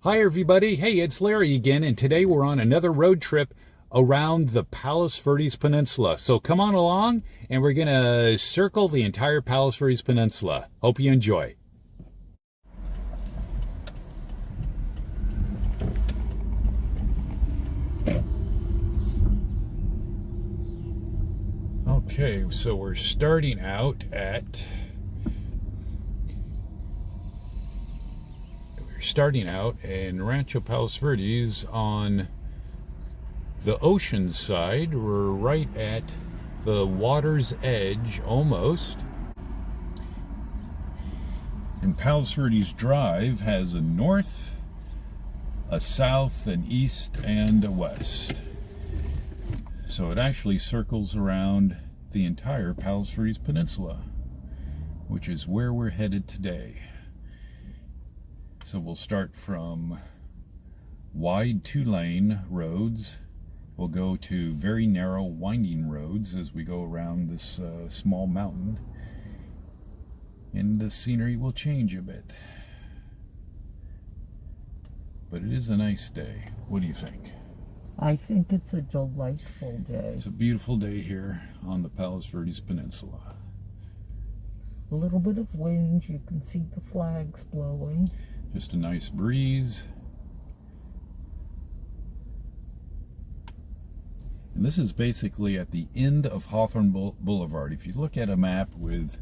Hi everybody, hey, it's Larry again, and today we're on another road trip around the Palos Verdes Peninsula. So come on along and we're gonna circle the entire Palos Verdes Peninsula. Hope you enjoy. Okay, so we're starting out in Rancho Palos Verdes on the ocean side. We're right at the water's edge almost. And Palos Verdes Drive has a north, a south, an east, and a west. So it actually circles around the entire Palos Verdes Peninsula, which is where we're headed today. So we'll start from wide two-lane roads. We'll go to very narrow winding roads as we go around this small mountain. And the scenery will change a bit. But it is a nice day. What do you think? I think it's a delightful day. It's a beautiful day here on the Palos Verdes Peninsula. A little bit of wind, you can see the flags blowing. Just a nice breeze. And this is basically at the end of Hawthorne Boulevard. If you look at a map with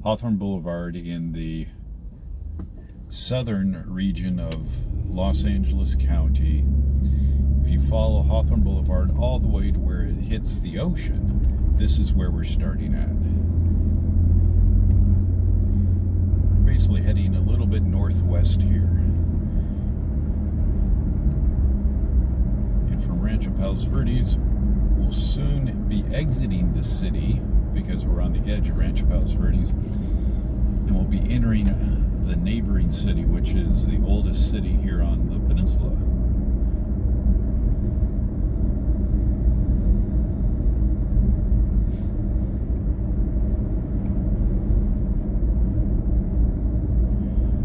Hawthorne Boulevard in the southern region of Los Angeles County, if you follow Hawthorne Boulevard all the way to where it hits the ocean, this is where we're starting at. Basically heading a little bit northwest here. And from Rancho Palos Verdes, we'll soon be exiting the city because we're on the edge of Rancho Palos Verdes, and we'll be entering the neighboring city, which is the oldest city here on the peninsula.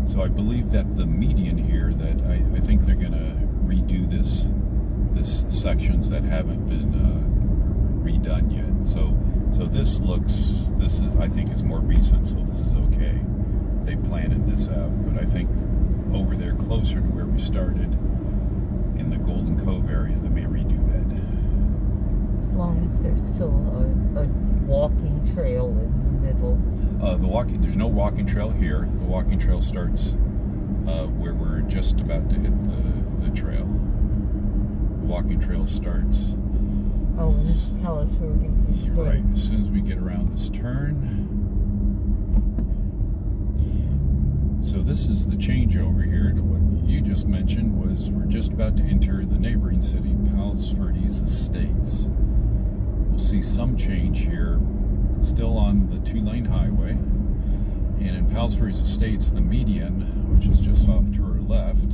So I believe that the median here, that I think they're going to redo this sections that haven't been redone yet. So this is I think is more recent, so this is okay. They planted this out, but I think over there closer to where we started in the Golden Cove area, they may redo that. As long as there's still a walking trail in the middle. There's no walking trail here. The walking trail starts where we're just about to hit the trail. The walking trail starts. Oh, this Palos Verdes. Right, as soon as we get around this turn. So this is the changeover here to what you just mentioned. Was we're just about to enter the neighboring city, Palos Verdes Estates. We'll see some change here, still on the two-lane highway. And in Palos Verdes Estates, the median, which is just off to our left,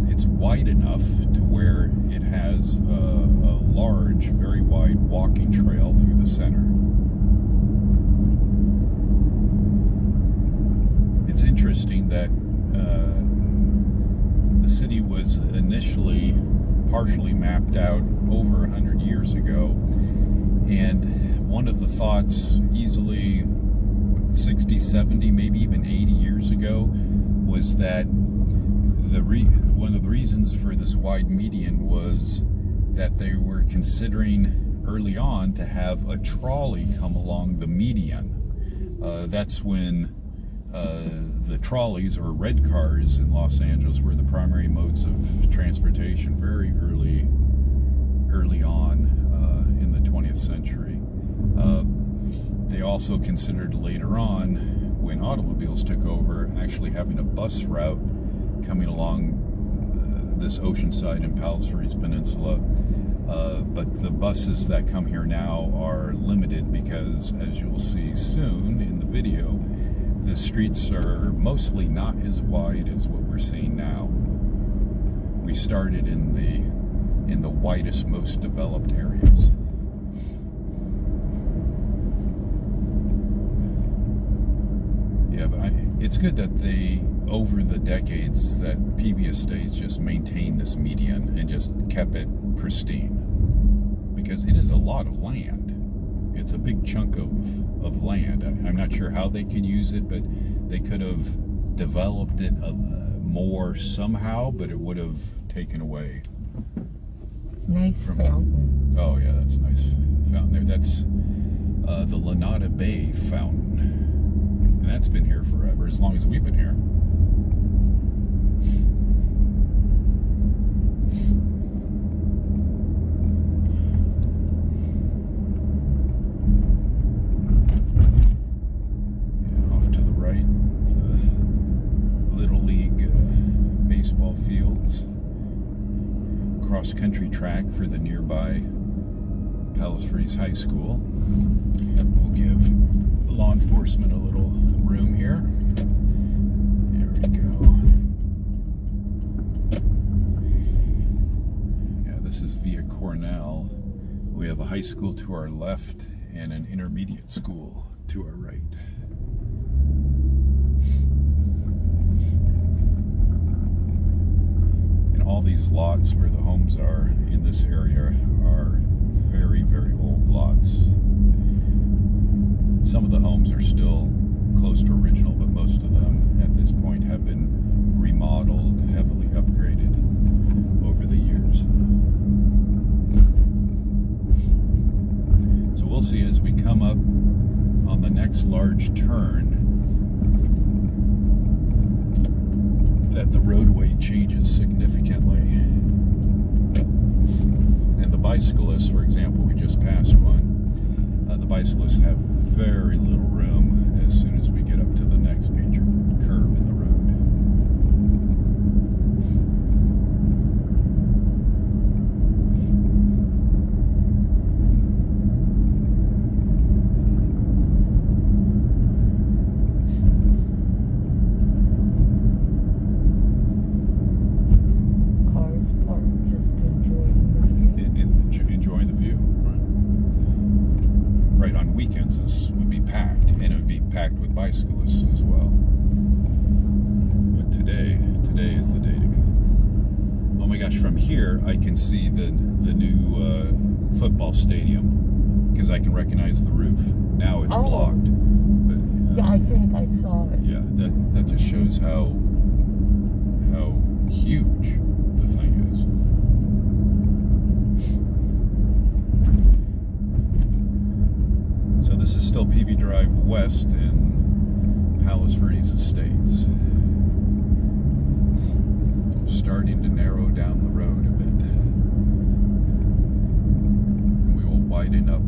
it's wide enough to where it has a large, very wide walking trail through the center. It's interesting that the city was initially partially mapped out over 100 years ago, and one of the thoughts easily 60, 70, maybe even 80 years ago was that one of the reasons for this wide median was that they were considering early on to have a trolley come along the median. That's when the trolleys, or red cars in Los Angeles, were the primary modes of transportation very early on in the 20th century. They also considered later on, when automobiles took over, actually having a bus route coming along this ocean side in Palos Verdes Peninsula. But the buses that come here now are limited because, as you will see soon in the video, the streets are mostly not as wide as what we're seeing now. We started in the widest, most developed areas. Yeah, but it's good that they, over the decades, that PV Estates just maintained this median and just kept it pristine. Because it is a lot of land. It's a big chunk of land. I'm not sure how they could use it, but they could have developed it more somehow, but it would have taken away. Nice fountain. Oh yeah, that's a nice fountain there. That's the Lanada Bay Fountain. And that's been here forever, as long as we've been here. Fields, cross-country track for the nearby Palos Verdes High School. We'll give law enforcement a little room here. There we go. Yeah, this is via Cornell. We have a high school to our left and an intermediate school to our right. All these lots where the homes are in this area are very, very old lots. Some of the homes are still close to original, but most of them at this point have been remodeled, heavily upgraded over the years. So we'll see as we come up on the next large turn that the roadway changes significantly. And the bicyclists, for example, we just passed one. The bicyclists have very little room as soon as we get up to the next major curve in the road. This would be packed, and it would be packed with bicyclists as well. But today is the day to come. Oh my gosh, from here I can see the new football stadium because I can recognize the roof. Now it's blocked. But, yeah, I think I saw it. Yeah, that just shows how huge the thing is. So this is still PV Drive West in Palos Verdes Estates. So starting to narrow down the road a bit. We will widen up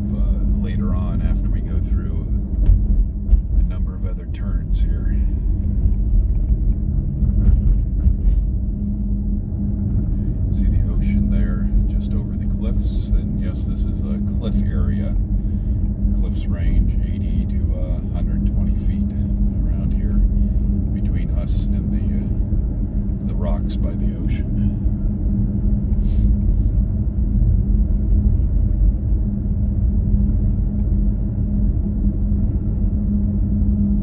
later on after we go through a number of other turns here. See the ocean there just over the cliffs, and yes, this is a cliff area. Cliffs range 80 to 120 feet around here between us and the rocks by the ocean.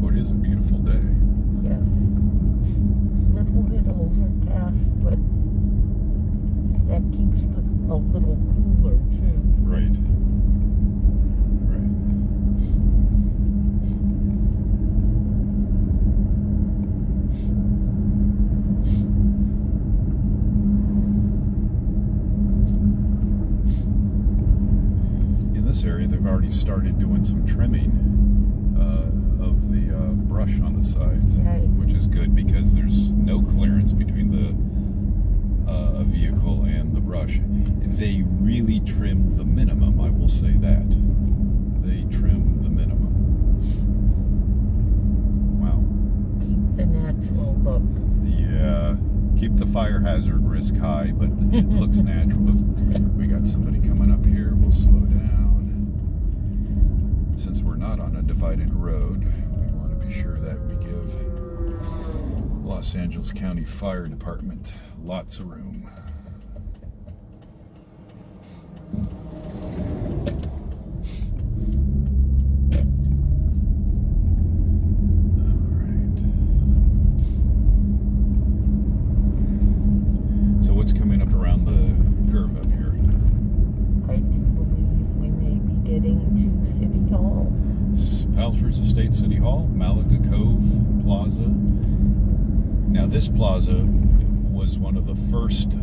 Well, it is a beautiful day. Yes. A little bit overcast, but that keeps it a little cooler too. Right. Area, they've already started doing some trimming of the brush on the sides, right, which is good because there's no clearance between the a vehicle and the brush. They really trimmed the minimum, I will say that. They trimmed the minimum. Wow. Keep the natural look. Yeah, keep the fire hazard risk high, but it looks natural. We got somebody coming up here, we'll slow down. Since we're not on a divided road, we want to be sure that we give Los Angeles County Fire Department lots of room. All right. Estates City Hall, Malaga Cove Plaza. Now this plaza was one of the first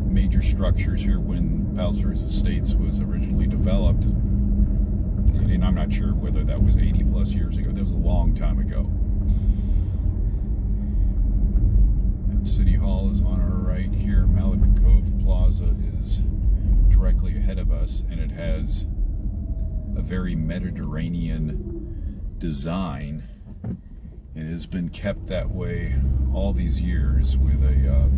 major structures here when Palos Verdes Estates was originally developed. And I'm not sure whether that was 80 plus years ago. That was a long time ago. And City Hall is on our right here. Malaga Cove Plaza is directly ahead of us, and it has a very Mediterranean design. It has been kept that way all these years with a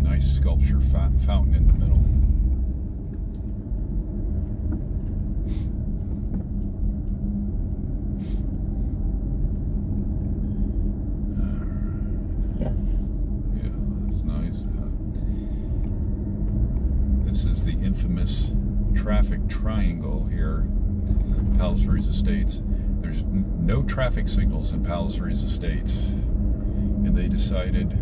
nice sculpture fountain in the middle. Yes. Yeah, that's nice. This is the infamous traffic triangle here, Palos Verdes Estates. There's no traffic signals in Palos Verdes Estates, and they decided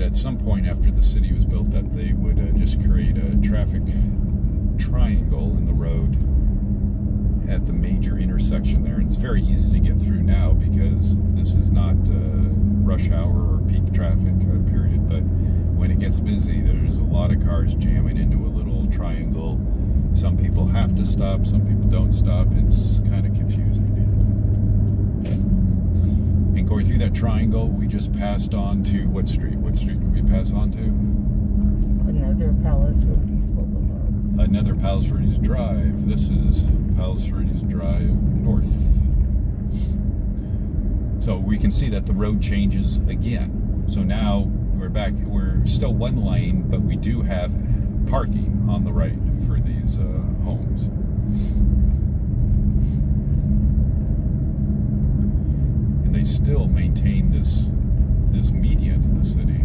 at some point after the city was built that they would just create a traffic triangle in the road at the major intersection there. And it's very easy to get through now because this is not rush hour or peak traffic period, but when it gets busy, there's a lot of cars jamming into a little triangle. Some people have to stop, some people don't stop. It's kind of confusing. And going through that triangle, we just passed on to what street? What street did we pass on to? Another Palos Verdes Boulevard. Another Palos Verdes Drive. This is Palos Verdes Drive North. So we can see that the road changes again. So now we're still one lane, but we do have parking on the right for these homes. And they still maintain this median in the city.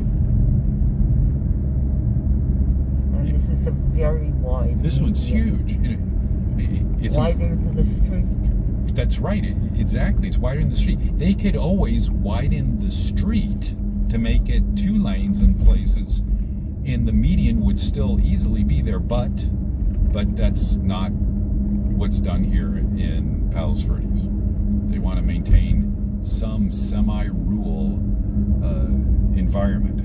And this is a very wide This one's huge. It's wider than the street. That's right. Exactly. It's wider than the street. They could always widen the street to make it 2 lanes in places, and the median would still easily be there, but that's not what's done here in Palos Verdes. They want to maintain some semi-rural environment.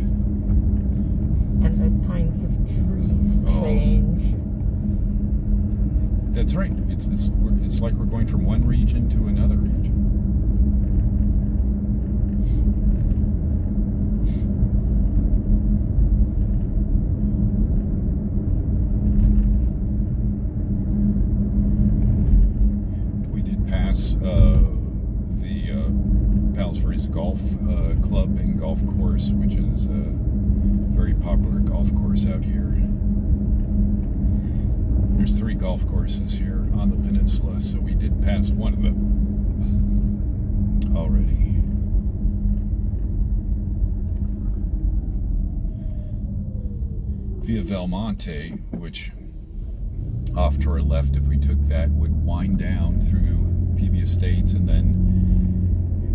And the kinds of trees change. That's right. It's like we're going from one region to another region. The Palos Verdes Golf Club and Golf Course, which is a very popular golf course out here. There's 3 golf courses here on the peninsula, so we did pass one of them already. Via Belmonte, which off to our left, if we took that, would wind down through PV Estates, and then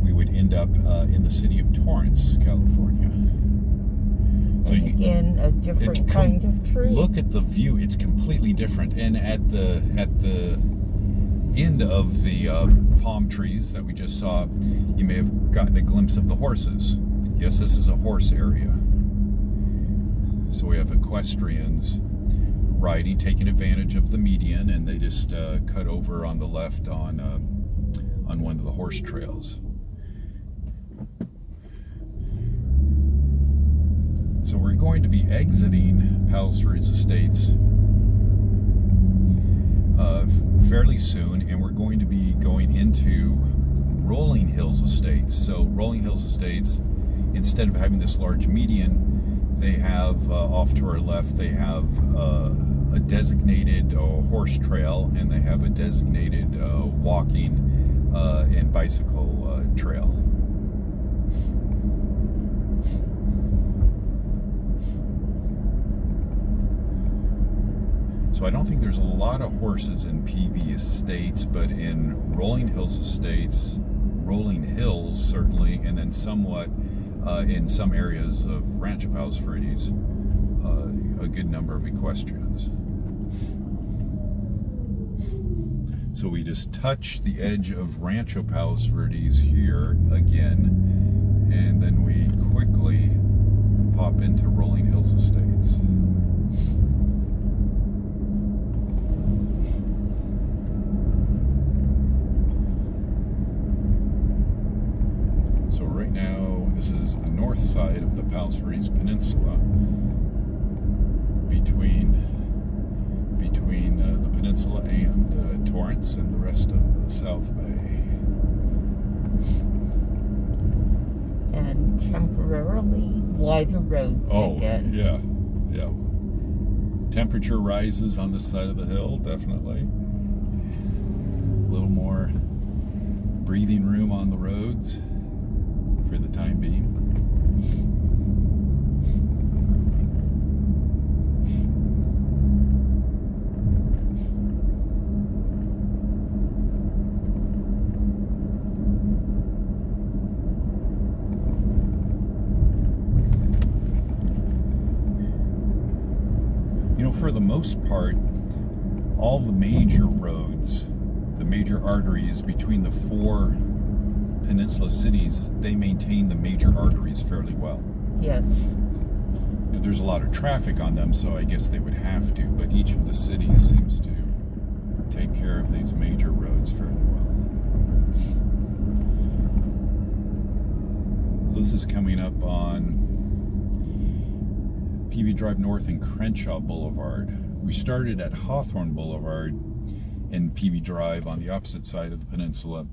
we would end up in the city of Torrance, California. So and again, a different kind of tree. Look at the view; it's completely different. And at the end of the palm trees that we just saw, you may have gotten a glimpse of the horses. Yes, this is a horse area. So we have equestrians riding, taking advantage of the median, and they just cut over on the left on one of the horse trails. So we're going to be exiting Palos Verdes Estates fairly soon, and we're going to be going into Rolling Hills Estates. So Rolling Hills Estates, instead of having this large median, they have off to our left, they have a designated horse trail, and they have a designated walking and bicycle trail. So I don't think there's a lot of horses in PV Estates, but in Rolling Hills Estates, Rolling Hills certainly, and then somewhat in some areas of Rancho Palos Verdes, a good number of equestrians. So we just touch the edge of Rancho Palos Verdes here again, and then we quickly pop into Rolling Hills Estates. So right now, this is the north side of the Palos Verdes Peninsula, between the peninsula and Torrance and the rest of the South Bay. And temporarily wider roads again. Yeah. Temperature rises on this side of the hill, definitely. A little more breathing room on the roads for the time being. For the most part, all the major roads, the major arteries between the four peninsula cities, they maintain the major arteries fairly well. Yes. There's a lot of traffic on them, so I guess they would have to, but each of the cities seems to take care of these major roads fairly well. So this is coming up on PV Drive North and Crenshaw Boulevard. We started at Hawthorne Boulevard and PV Drive on the opposite side of the peninsula.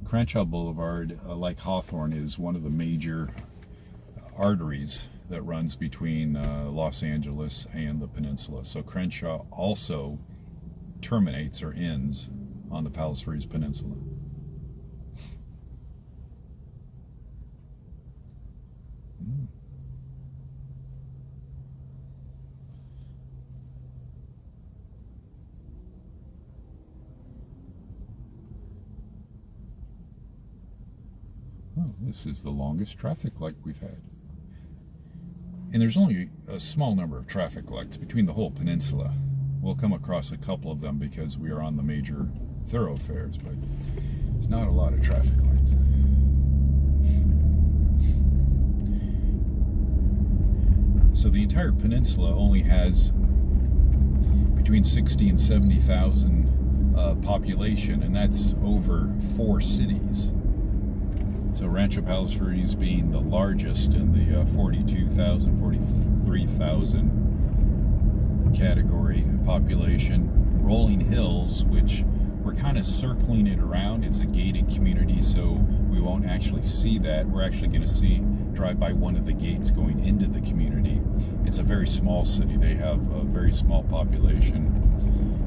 Crenshaw Boulevard, like Hawthorne, is one of the major arteries that runs between Los Angeles and the peninsula. So Crenshaw also terminates or ends on the Palos Verdes Peninsula. Oh, this is the longest traffic light we've had. And there's only a small number of traffic lights between the whole peninsula. We'll come across a couple of them because we are on the major thoroughfares, but there's not a lot of traffic lights. So the entire peninsula only has between 60 and 70,000 population, and that's over 4 cities. So Rancho Palos Verdes being the largest in the 42,000, 43,000 category population. Rolling Hills, which we're kind of circling it around. It's a gated community, so we won't actually see that. We're actually going to drive by one of the gates going into the community. It's a very small city. They have a very small population.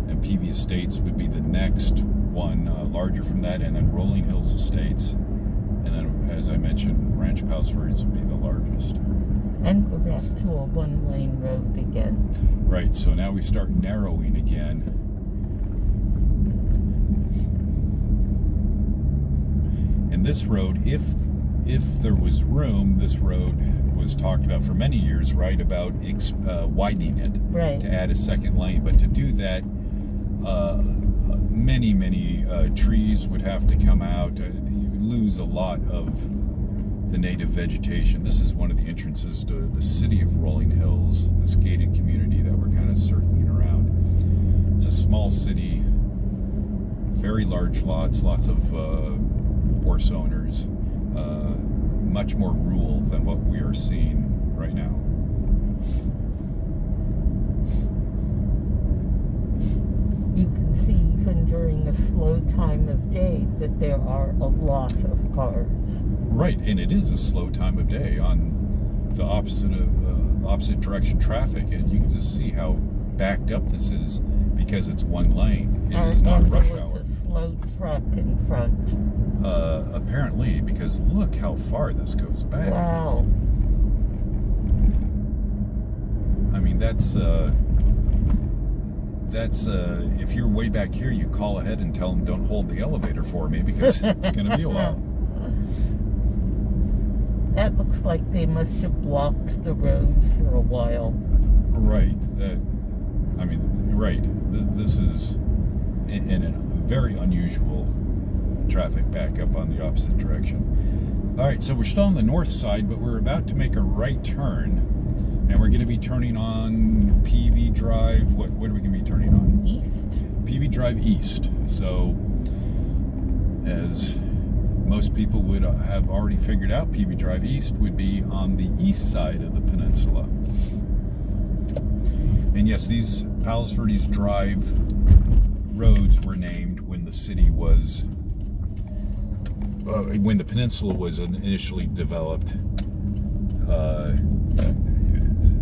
And PV Estates would be the next one, larger from that, and then Rolling Hills Estates. And then, as I mentioned, Rancho Palos Verdes would be the largest. And we're back to a one-lane road again. Right, so now we start narrowing again. And this road, if there was room, this road was talked about for many years, right, about widening it, right, to add a second lane. But to do that, many trees would have to come out. You would lose a lot of the native vegetation. This is one of the entrances to the city of Rolling Hills, this gated community that we're kind of circling around. It's a small city, very large lots of horse owners, much more rural than what we are seeing right now. You can see even during a slow time of day that there are a lot of cars. Right, and it is a slow time of day on the opposite direction traffic, and you can just see how backed up this is because it's one lane. It is not rush hour. A slow truck in front. Apparently, because look how far this goes back. Wow. I mean, that's if you're way back here, you call ahead and tell them don't hold the elevator for me because it's going to be a while. That looks like they must have blocked the road for a while. Right. Right. This is in a very unusual traffic backup on the opposite direction. All right, so we're still on the north side, but we're about to make a right turn, and we're going to be turning on PV Drive. What are we going to be turning on? East. PV Drive East. So, as most people would have already figured out, PV Drive East would be on the east side of the peninsula. And yes, these Palos Verdes Drive roads were named when the city was, when the peninsula was initially developed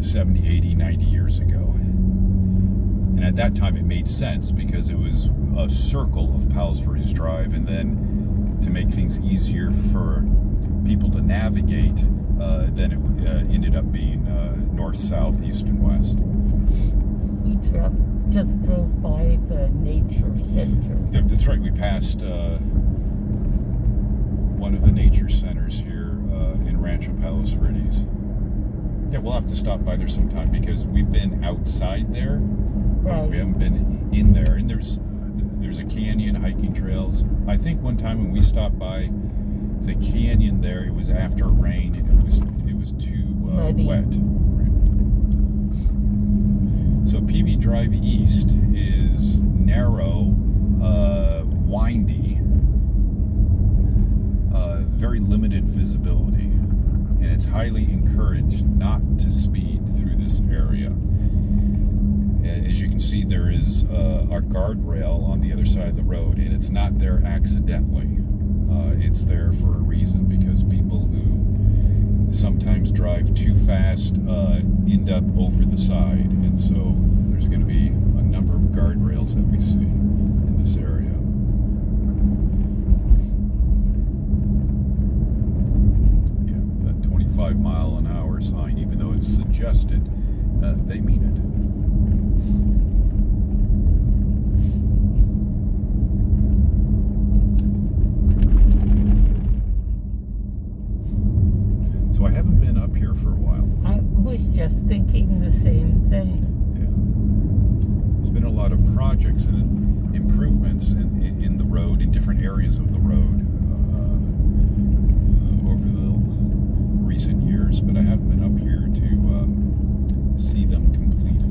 70, 80, 90 years ago. And at that time it made sense because it was a circle of Palos Verdes Drive, and then to make things easier for people to navigate, then it ended up being north, south, east, and west. We just drove by the nature center. That's right. We passed one of the nature centers here in Rancho Palos Verdes. Yeah, we'll have to stop by there sometime because we've been outside there, but Right. we haven't been in there. And there's a canyon, hiking trails. I think one time when we stopped by the canyon there, it was after rain and it was too Muddy. wet. Right. So PV Drive East is narrow, windy, very limited visibility, and it's highly encouraged not to speed through this area. As you can see, there is a guardrail on the other side of the road, and it's not there accidentally. It's there for a reason, because people who sometimes drive too fast end up over the side, and so there's going to be a number of guardrails that we see in this area. Yeah, that 25-mile-an-hour sign, even though it's suggested, they mean it. So I haven't been up here for a while. I was just thinking the same thing. Yeah. There's been a lot of projects and improvements in the road, in different areas of the road over the recent years, but I haven't been up here to see them completed.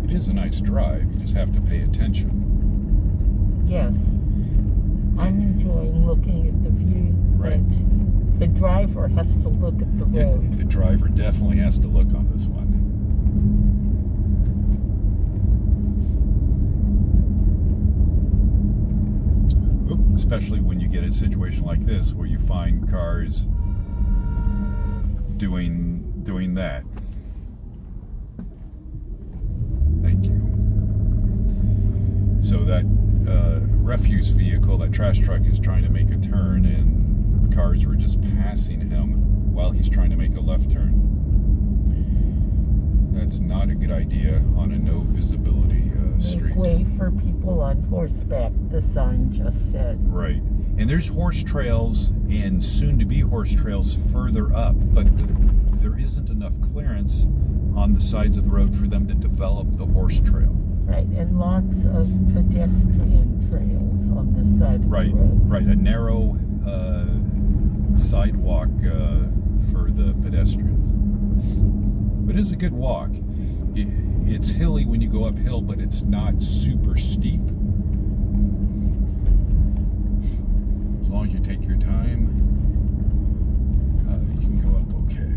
It is a nice drive, you just have to pay attention. Yes. I'm enjoying looking at the view. Right. But the driver has to look at the road. The driver definitely has to look on this one. Especially when you get a situation like this where you find cars doing that. Thank you. So that refuse vehicle, that trash truck, is trying to make a turn, and cars were just passing him while he's trying to make a left turn. That's not a good idea on a no visibility street. Make way for people on horseback, the sign just said. Right. And there's horse trails and soon to be horse trails further up, but there isn't enough clearance on the sides of the road for them to develop the horse trail. Right, and lots of pedestrian trails on the side of the road. Right, a narrow sidewalk for the pedestrians. But it is a good walk. It's hilly when you go uphill, but it's not super steep. As long as you take your time, you can go up okay.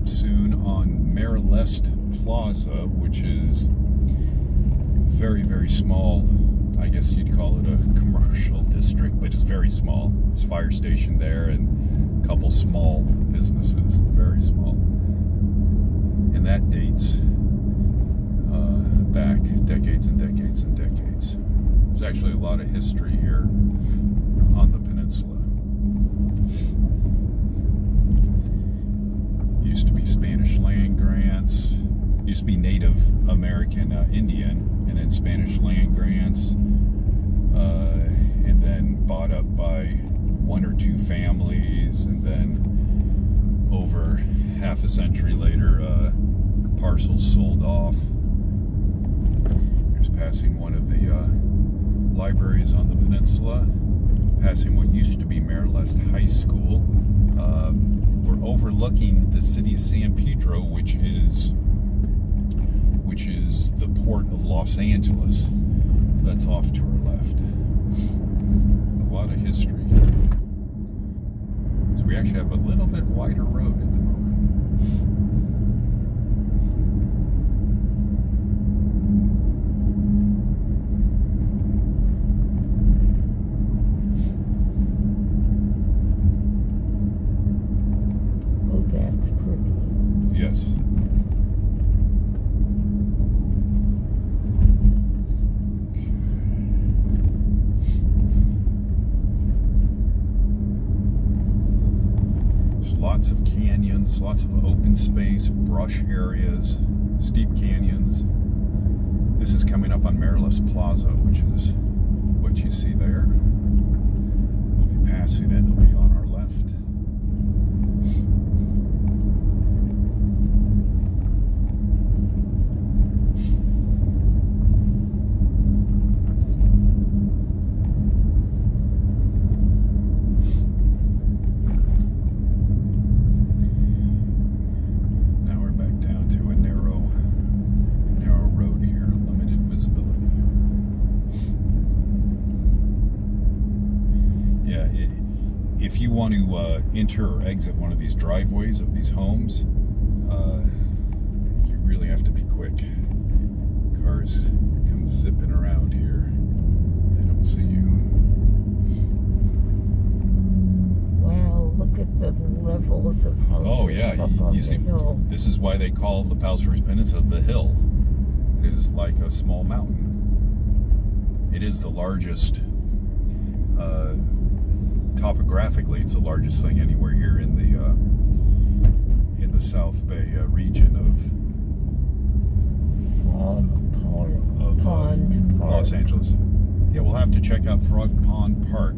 Soon on Marilest Plaza, which is very, very small. I guess you'd call it a commercial district, but it's very small. There's a fire station there and a couple small businesses, very small. And that dates back decades and decades and decades. There's actually a lot of history here used to be Native American Indian, and then Spanish land grants, and then bought up by one or two families, and then over half a century later, parcels sold off. Here's passing one of the libraries on the peninsula, passing what used to be Marilest High School. We're overlooking the city of San Pedro, which is the port of Los Angeles. So that's off to our left. A lot of history. So we actually have a little bit wider road at the moment. Oh, that's pretty. Yes. Lots of canyons, lots of open space, brush areas, steep canyons. This is coming up on Marilest Plaza, which is what you see there. We'll be passing it, it'll be on our left. If you want to enter or exit one of these driveways of these homes, you really have to be quick. Cars come zipping around here. They don't see you. Wow, look at the levels of houses. Oh yeah, up on you the see, hill. this is why they call the Palos Verdes Peninsula the hill. It is like a small mountain. It is the largest, topographically, it's the largest thing anywhere here in the South Bay region of Pond Los Park. Angeles. Yeah, we'll have to check out Frog Pond Park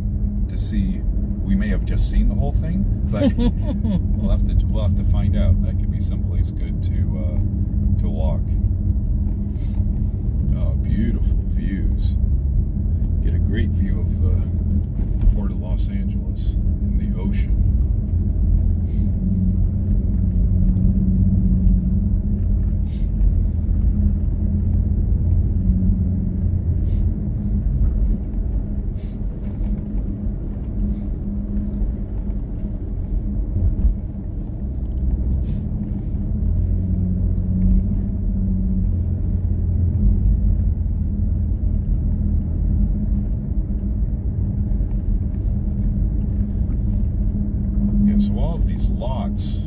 to see. We may have just seen the whole thing, but we'll have to find out. That could be someplace good to walk. Oh, beautiful views. Get a great view of the Port of Los Angeles and the ocean. So all of these lots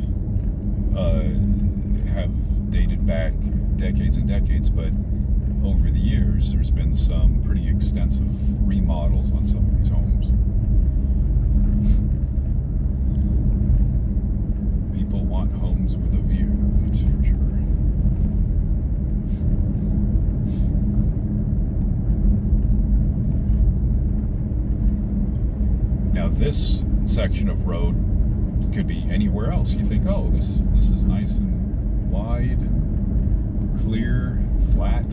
have dated back decades and decades, but over the years there's been some pretty extensive remodels on some of these homes. People want homes with a view, that's for sure. Now this section of road could be anywhere else. You think, oh, this is nice and wide and clear, flat.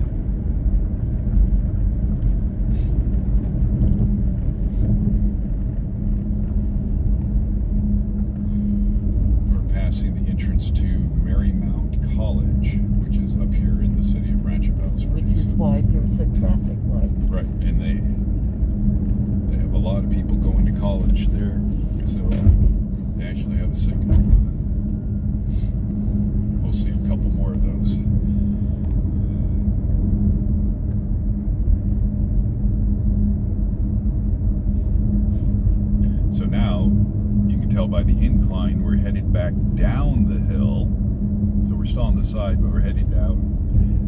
We're passing the entrance to Marymount College, which is up here in the city of Rancho Palos Verdes. Which is why there's a traffic light. Right, and they have a lot of people going to college there, so they actually have a signal. We'll see a couple more of those. So now, you can tell by the incline, we're headed back down the hill. So we're still on the side, but we're headed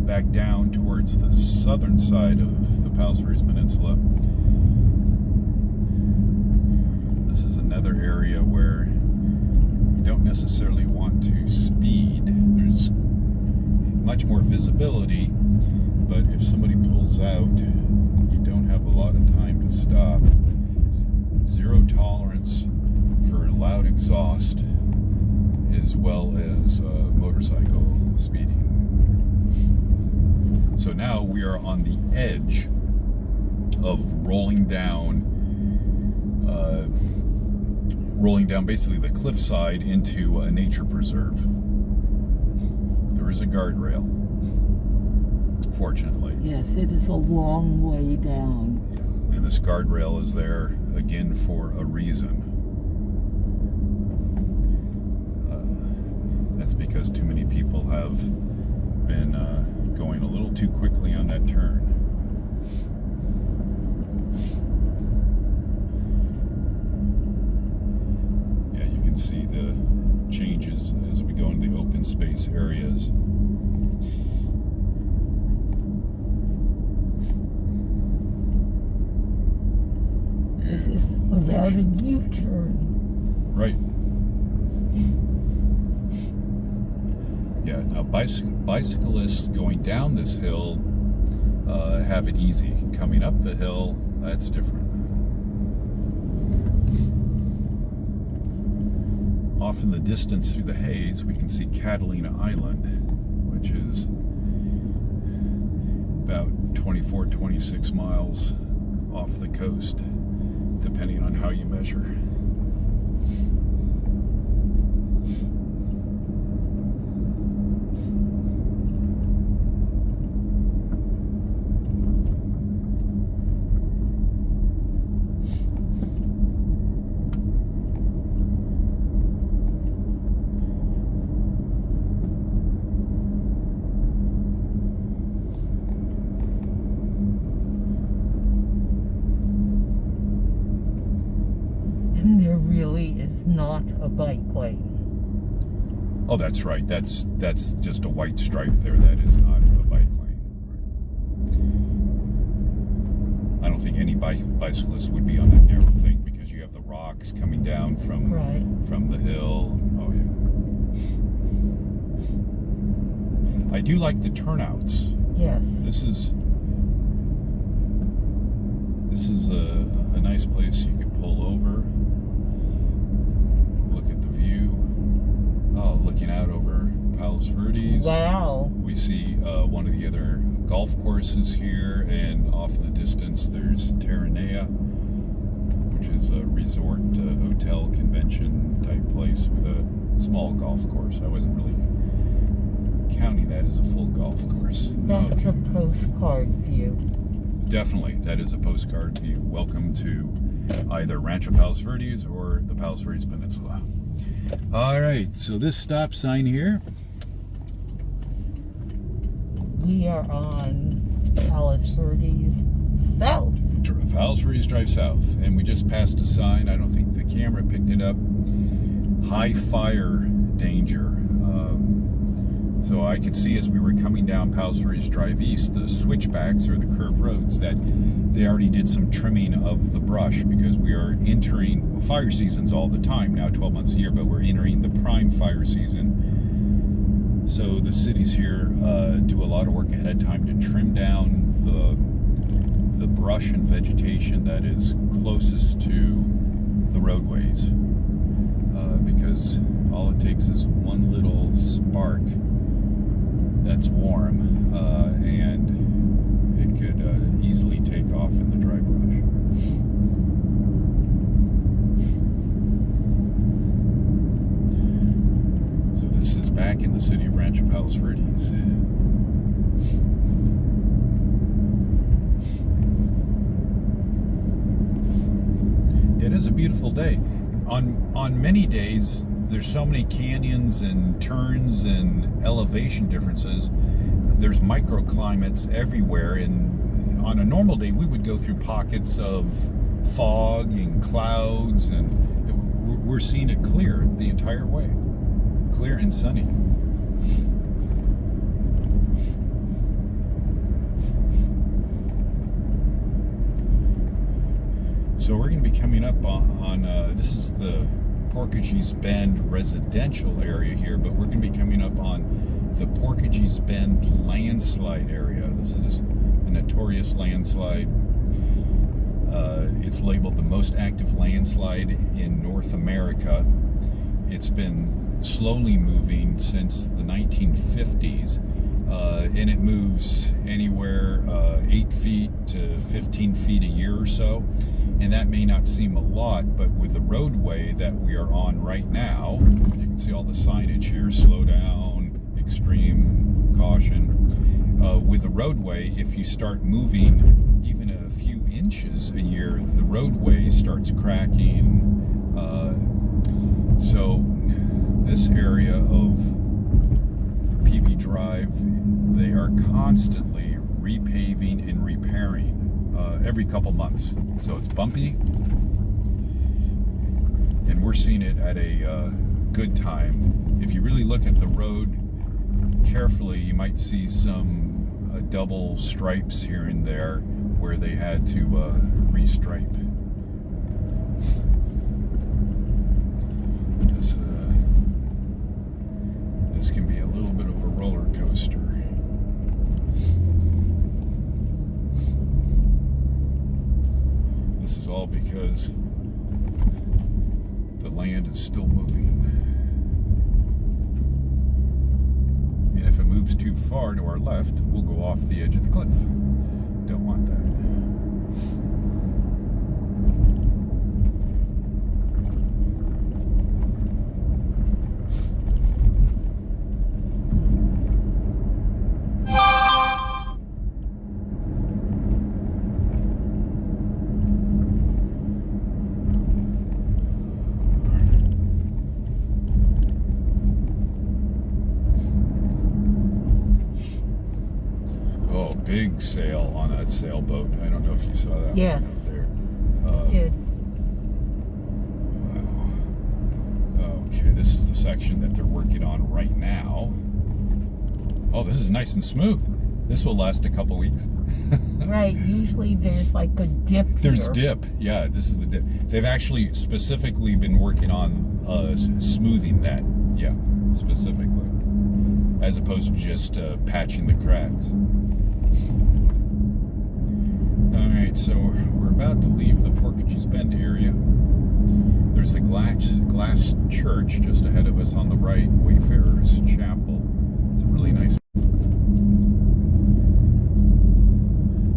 back down towards the southern side of the Palos Verdes Peninsula. This is another area where you don't necessarily want to speed. There's much more visibility, but if somebody pulls out, you don't have a lot of time to stop. Zero tolerance for loud exhaust, as well as motorcycle speeding. So now we are on the edge of rolling down basically the cliffside into a nature preserve. There is a guardrail, fortunately. Yes, it is a long way down. And this guardrail is there, again, for a reason. That's because too many people have been going a little too quickly on that turn. Yeah, you can see the changes as we go into the open space areas. This is about a U-turn. Right. Yeah, now bicyclists going down this hill have it easy. Coming up the hill, that's different. Off in the distance through the haze, we can see Catalina Island, which is about 24, 26 miles off the coast, depending on how you measure. And there really is not a bike lane. Oh, that's right. That's just a white stripe there. That is not a bike lane. I don't think any bicyclist would be on that narrow thing because you have the rocks coming down from the hill. Oh yeah. I do like the turnouts. Yes. This is a nice place you could pull over. Look at the view. Oh, looking out over Palos Verdes. Wow. We see one of the other golf courses here, and off in the distance there's Terranea, which is a resort, hotel, convention type place with a small golf course. I wasn't really counting that as a full golf course. That's a postcard view. Definitely, that is a postcard view. Welcome to either Rancho Palos Verdes or the Palos Verdes Peninsula. All right, so this stop sign here. We are on Palos Verdes South. Palos Verdes Drive South, and we just passed a sign. I don't think the camera picked it up. High fire danger. So I could see as we were coming down Palos Verdes Drive East, the switchbacks or the curved roads, that they already did some trimming of the brush because we are entering fire seasons all the time now, 12 months a year, but we're entering the prime fire season. So the cities here do a lot of work ahead of time to trim down the brush and vegetation that is closest to the roadways, because all it takes is one little spark that's warm, and it could easily take off in the dry brush. So this is back in the city of Rancho Palos Verdes. It is a beautiful day. On many days, there's so many canyons and turns and elevation differences. There's microclimates everywhere, and on a normal day we would go through pockets of fog and clouds, and we're seeing it clear the entire way, clear and sunny. So we're going to be coming up on this is the Portuguese Bend residential area here, but we're going to be coming up on the Porkages Bend landslide area. This is a notorious landslide. It's labeled the most active landslide in North America. It's been slowly moving since the 1950s, and it moves anywhere 8 feet to 15 feet a year or so. And that may not seem a lot, but with the roadway that we are on right now, you can see all the signage here: slow down, extreme caution. With the roadway, if you start moving even a few inches a year, the roadway starts cracking. So this area of PV Drive, they are constantly repaving and repairing every couple months. So it's bumpy, and we're seeing it at a good time. If you really look at the road carefully, you might see some double stripes here and there where they had to restripe. This can be a little bit of a roller coaster. This is all because the land is still moving. And if it moves too far to our left, we'll go off the edge of the cliff. Don't want that. Big sail on that sailboat. I don't know if you saw that. Yes. One out there. Did. Wow. Okay, this is the section that they're working on right now. Oh, this is nice and smooth. This will last a couple weeks. Right. Usually there's like a dip There's here. dip. Yeah, this is the dip. They've actually specifically been working on smoothing that. Yeah, specifically. As opposed to just patching the cracks. Alright, so we're about to leave the Porkages Bend area. There's the glass church just ahead of us on the right, Wayfarers Chapel. It's a really nice.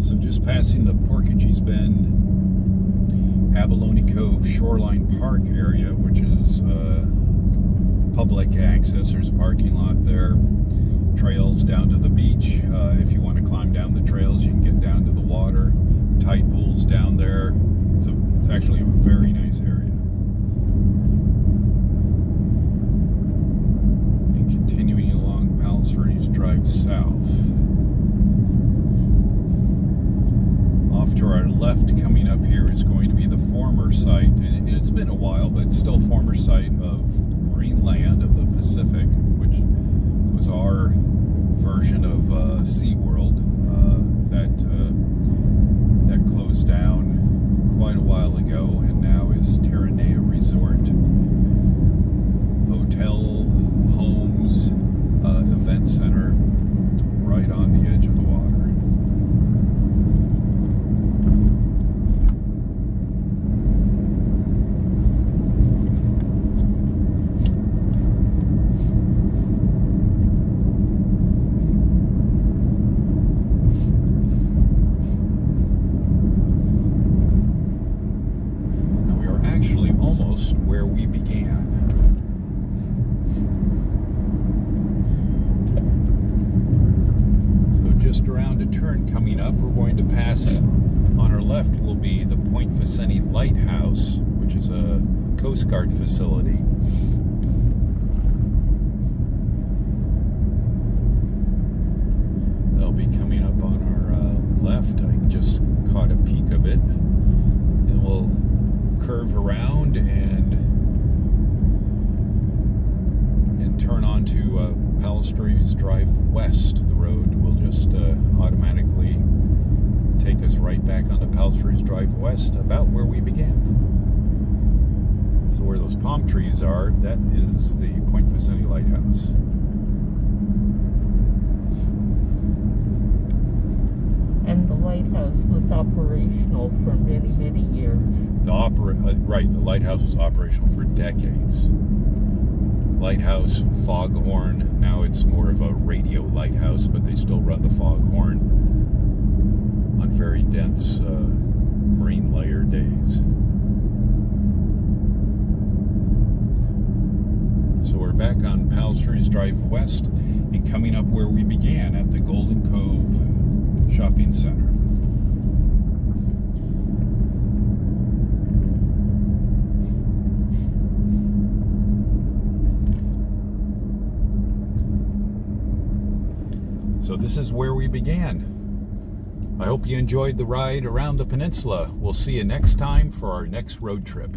So just passing the Porkages Bend Abalone Cove Shoreline Park area, which is public access. There's a parking lot there. Trails down to the beach. If you want to climb down the trails, you can get down to the water. Tide pools down there. It's actually a very nice area. And continuing along Palos Verdes Drive south. Off to our left, coming up here, is going to be the former site, and it's been a while, but still former site of Greenland of the Pacific, which was our version of SeaWorld that closed down quite a while ago, and now is Terranea Resort. Hotel, homes, event center, right on the edge of the water. Where we began. So just around a turn coming up, we're going to pass, on our left will be the Point Vicente Lighthouse, which is a Coast Guard facility. They'll be coming up on our left. I just caught a peek of it. And we'll curve around and turn onto Palos Verdes Drive West. The road will just automatically take us right back onto Palos Verdes Drive West, about where we began. So where those palm trees are, that is the Point Vicente Lighthouse. operational for many, many years. Right, the lighthouse was operational for decades. Lighthouse, foghorn. Now it's more of a radio lighthouse, but they still run the foghorn on very dense marine layer days. So we're back on Palos Verdes Drive West and coming up where we began at the Golden Cove Shopping Center. So this is where we began. I hope you enjoyed the ride around the peninsula. We'll see you next time for our next road trip.